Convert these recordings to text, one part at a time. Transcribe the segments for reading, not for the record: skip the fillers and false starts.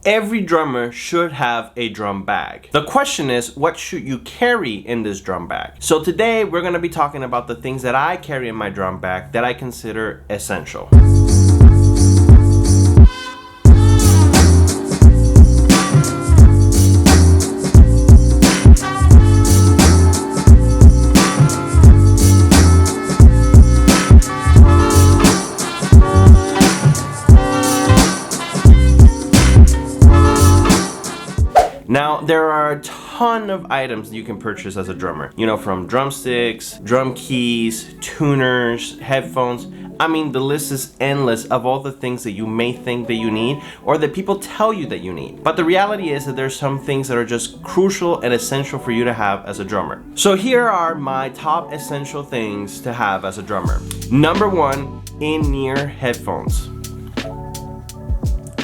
Every drummer should have a drum bag. The question is, what should you carry in this drum bag? So today we're gonna be talking about the things that I carry in my drum bag that I consider essential. Now, there are a ton of items you can purchase as a drummer. You know, from drumsticks, drum keys, tuners, headphones. I mean, the list is endless of all the things that you may think that you need or that people tell you that you need. But the reality is that there's some things that are just crucial and essential for you to have as a drummer. So here are my top essential things to have as a drummer. Number one, in-ear headphones.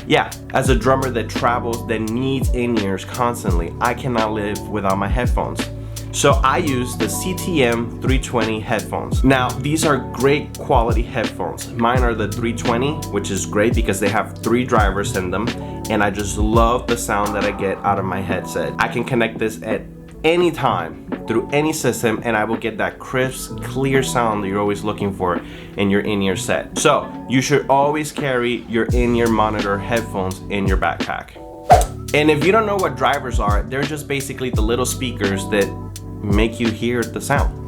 Yeah, as a drummer that travels, that needs in-ears constantly, I cannot live without my headphones. So I use the CTM 320 headphones. Now, these are great quality headphones. Mine are the 320, which is great because they have 3 drivers in them, and I just love the sound that I get out of my headset. I can connect this at any time through any system, and I will get that crisp, clear sound that you're always looking for in your in-ear set. So you should always carry your in-ear monitor headphones in your backpack. And if you don't know what drivers are, they're just basically the little speakers that make you hear the sound.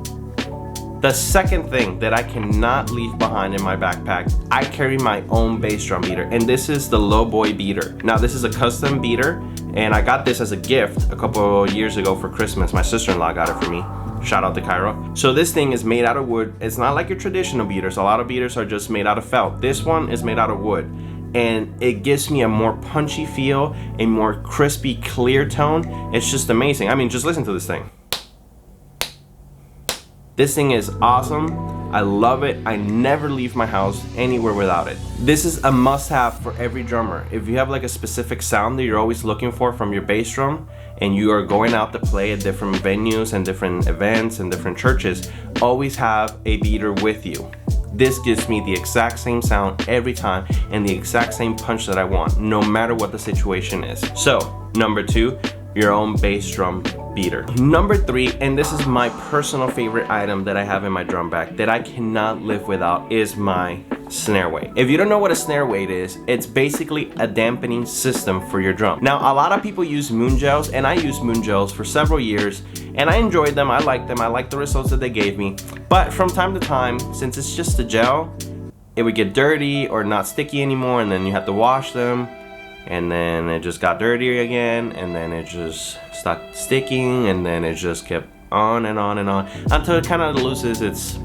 The second thing that I cannot leave behind in my backpack, I carry my own bass drum beater, and this is the Lowboy beater. Now, this is a custom beater, and I got this as a gift a couple of years ago for Christmas. My sister-in-law got it for me. Shout out to Cairo. So this thing is made out of wood. It's not like your traditional beaters. A lot of beaters are just made out of felt. This one is made out of wood, and it gives me a more punchy feel, a more crispy, clear tone. It's just amazing. I mean, just listen to this thing. This thing is awesome. I love it. I never leave my house anywhere without it. This is a must-have for every drummer. If you have like a specific sound that you're always looking for from your bass drum, and you are going out to play at different venues and different events and different churches, always have a beater with you. This gives me the exact same sound every time and the exact same punch that I want, no matter what the situation is. So, number 2, your own bass drum beater. Number 3, and this is my personal favorite item that I have in my drum bag that I cannot live without, is my snare weight. If you don't know what a snare weight is, it's basically a dampening system for your drum. Now, a lot of people use Moon Gels, and I used Moon Gels for several years, and I enjoyed them. I liked them. I liked the results that they gave me. But from time to time, since it's just a gel, it would get dirty or not sticky anymore, and then you have to wash them. And then it just got dirty again, and then it just stopped sticking, and then it just kept on and on and on until it kind of loses its,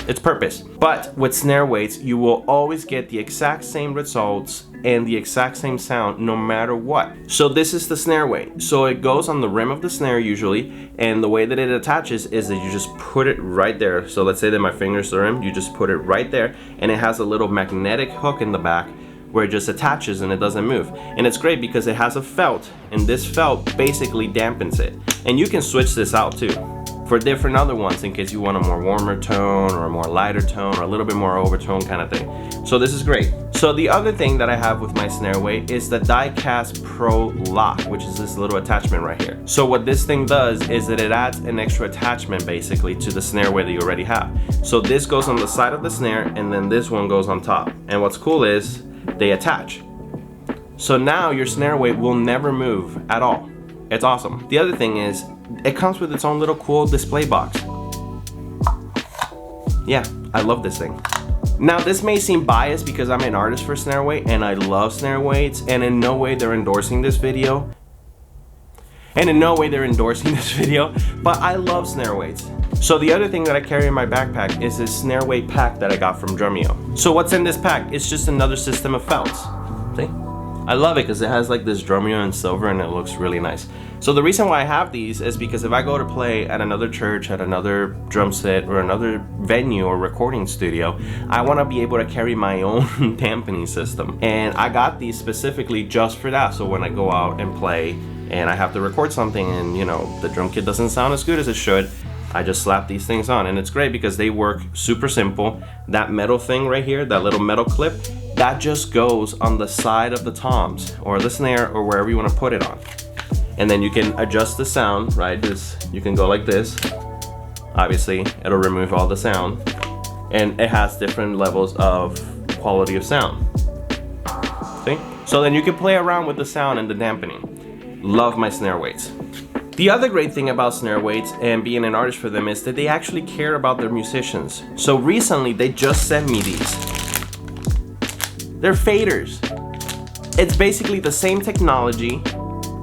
its purpose. But with snare weights, you will always get the exact same results and the exact same sound no matter what. So this is the snare weight. So it goes on the rim of the snare usually, and the way that it attaches is that you just put it right there. So let's say that my finger's the rim, you just put it right there, and it has a little magnetic hook in the back where it just attaches and it doesn't move. And it's great because it has a felt, and this felt basically dampens it. And you can switch this out too for different other ones in case you want a more warmer tone or a more lighter tone or a little bit more overtone kind of thing. So this is great. So the other thing that I have with my snare weight is the Diecast Pro Lock, which is this little attachment right here. So what this thing does is that it adds an extra attachment basically to the snare weight that you already have. So this goes on the side of the snare, and then this one goes on top. And what's cool is they attach. So now your snare weight will never move at all. It's awesome. The other thing is, it comes with its own little cool display box. Yeah, I love this thing. Now, this may seem biased because I'm an artist for snare weight and I love snare weights, and in no way they're endorsing this video. But I love snare weights. So the other thing that I carry in my backpack is this snare weight pack that I got from Drumeo. So what's in this pack? It's just another system of felts. See? I love it because it has like this Drumeo in silver and it looks really nice. So the reason why I have these is because if I go to play at another church, at another drum set, or another venue or recording studio, I want to be able to carry my own dampening system. And I got these specifically just for that. So when I go out and play and I have to record something and the drum kit doesn't sound as good as it should, I just slap these things on, and it's great because they work super simple. That metal thing right here, that little metal clip, that just goes on the side of the toms or the snare or wherever you want to put it on. And then you can adjust the sound, right? You can go like this. Obviously, it'll remove all the sound. And it has different levels of quality of sound. See? So then you can play around with the sound and the dampening. Love my snare weights. The other great thing about snare weights and being an artist for them is that they actually care about their musicians. So recently they just sent me these. They're faders. It's basically the same technology.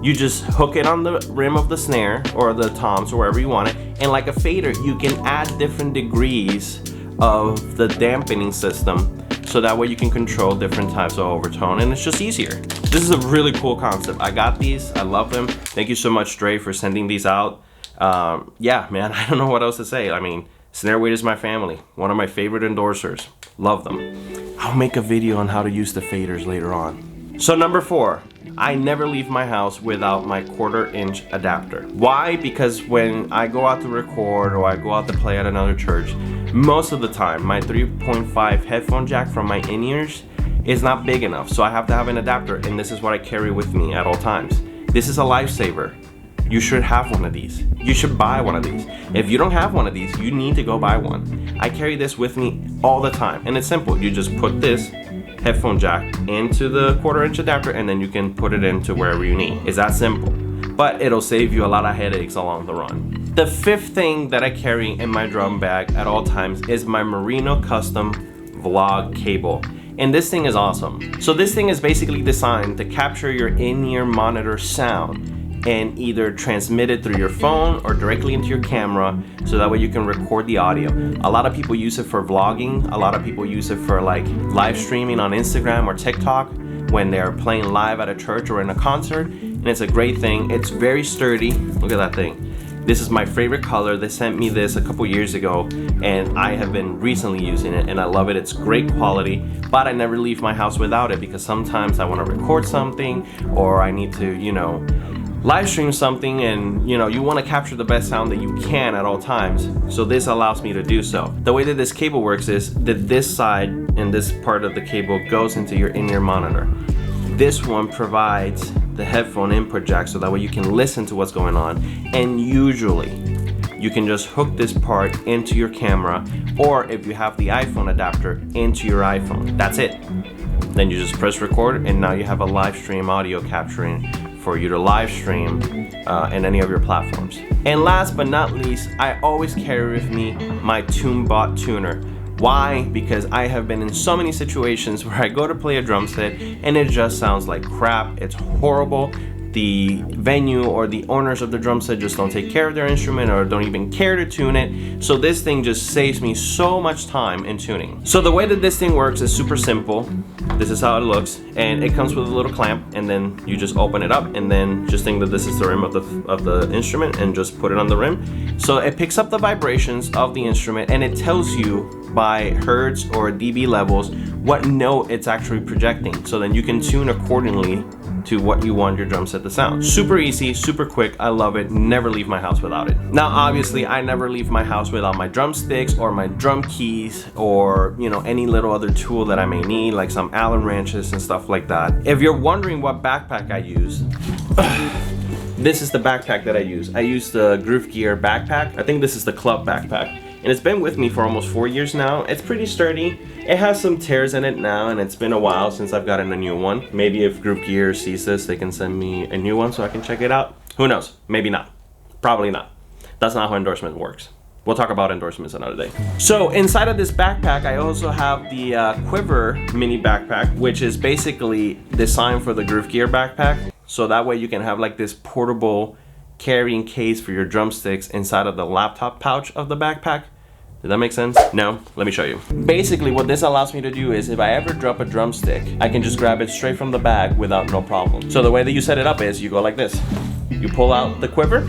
You just hook it on the rim of the snare or the toms or wherever you want it. And like a fader, you can add different degrees of the dampening system. So that way you can control different types of overtone and it's just easier. This is a really cool concept. I got these, I love them. Thank you so much, Dre, for sending these out. Yeah, man, I don't know what else to say. I mean, Snare Weight is my family. One of my favorite endorsers. Love them. I'll make a video on how to use the faders later on. So number 4, I never leave my house without my 1/4-inch adapter. Why? Because when I go out to record or I go out to play at another church, most of the time my 3.5 headphone jack from my in-ears is not big enough, so I have to have an adapter, and this is what I carry with me at all times. This is a lifesaver. You should have one of these. You should buy one of these. If you don't have one of these, you need to go buy one. I carry this with me all the time, and it's simple. You just put this headphone jack into the 1/4-inch adapter and then you can put it into wherever you need. It's that simple, but it'll save you a lot of headaches along the run. The 5th thing that I carry in my drum bag at all times is my Merino Custom Vlog cable. And this thing is awesome. So this thing is basically designed to capture your in-ear monitor sound and either transmit it through your phone or directly into your camera, so that way you can record the audio. A lot of people use it for vlogging. A lot of people use it for like live streaming on Instagram or TikTok when they're playing live at a church or in a concert, and it's a great thing. It's very sturdy. Look at that thing. This is my favorite color. They sent me this a couple years ago and I have been recently using it and I love it. It's great quality, but I never leave my house without it because sometimes I want to record something or I need to, live stream something, and you want to capture the best sound that you can at all times. So this allows me to do so. The way that this cable works is that this side and this part of the cable goes into your in-ear monitor. This one provides the headphone input jack so that way you can listen to what's going on, and usually you can just hook this part into your camera, or if you have the iPhone adapter, into your iPhone. That's it. Then you just press record and now you have a live stream audio capturing for you to live stream in any of your platforms. And last but not least, I always carry with me my TuneBot tuner. Why? Because I have been in so many situations where I go to play a drum set and it just sounds like crap. It's horrible. The venue or the owners of the drum set just don't take care of their instrument or don't even care to tune it. So this thing just saves me so much time in tuning. So the way that this thing works is super simple. This is how it looks, and it comes with a little clamp, and then you just open it up and then just think that this is the rim of the instrument and just put it on the rim. So it picks up the vibrations of the instrument and it tells you by hertz or dB levels what note it's actually projecting. So then you can tune accordingly to what you want your drum set to sound. Super easy, super quick. I love it. Never leave my house without it. Now, obviously, I never leave my house without my drumsticks or my drum keys or, any little other tool that I may need, like some Allen wrenches and stuff like that. If you're wondering what backpack I use, this is the backpack that I use. I use the Groove Gear backpack. I think this is the club backpack. And it's been with me for almost 4 years now. It's pretty sturdy. It has some tears in it now, and it's been a while since I've gotten a new one. Maybe if Groove Gear sees this, they can send me a new one so I can check it out. Who knows? Maybe not. Probably not. That's not how endorsement works. We'll talk about endorsements another day. So inside of this backpack, I also have the Quiver mini backpack, which is basically designed for the Groove Gear backpack. So that way you can have like this portable carrying case for your drumsticks inside of the laptop pouch of the backpack. Did that make sense? No? Let me show you. Basically, what this allows me to do is if I ever drop a drumstick, I can just grab it straight from the bag without no problem. So the way that you set it up is you go like this. You pull out the quiver.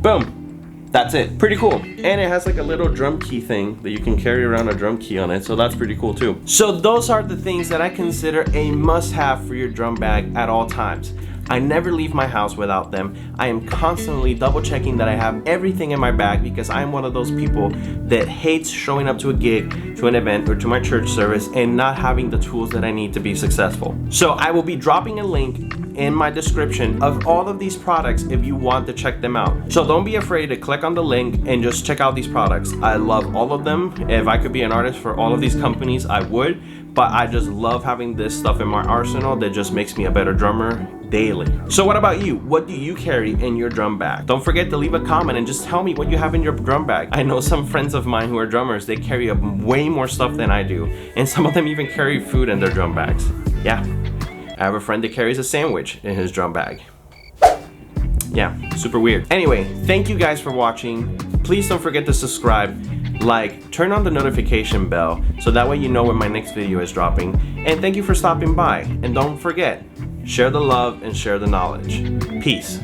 Boom. That's it. Pretty cool. And it has like a little drum key thing that you can carry around a drum key on it, so that's pretty cool too. So those are the things that I consider a must-have for your drum bag at all times. I never leave my house without them. I am constantly double checking that I have everything in my bag because I'm one of those people that hates showing up to a gig to an event or to my church service and not having the tools that I need to be successful. So I will be dropping a link in my description of all of these products if you want to check them out. So don't be afraid to click on the link and just check out these products. I love all of them. If I could be an artist for all of these companies, I would, but I just love having this stuff in my arsenal that just makes me a better drummer daily. So what about you? What do you carry in your drum bag? Don't forget to leave a comment and just tell me what you have in your drum bag. I know some friends of mine who are drummers, they carry way more stuff than I do, and some of them even carry food in their drum bags. Yeah, I have a friend that carries a sandwich in his drum bag. Yeah, super weird. Anyway, thank you guys for watching. Please don't forget to subscribe, like, turn on the notification bell so that way you know when my next video is dropping. And thank you for stopping by. And don't forget, share the love and share the knowledge. Peace.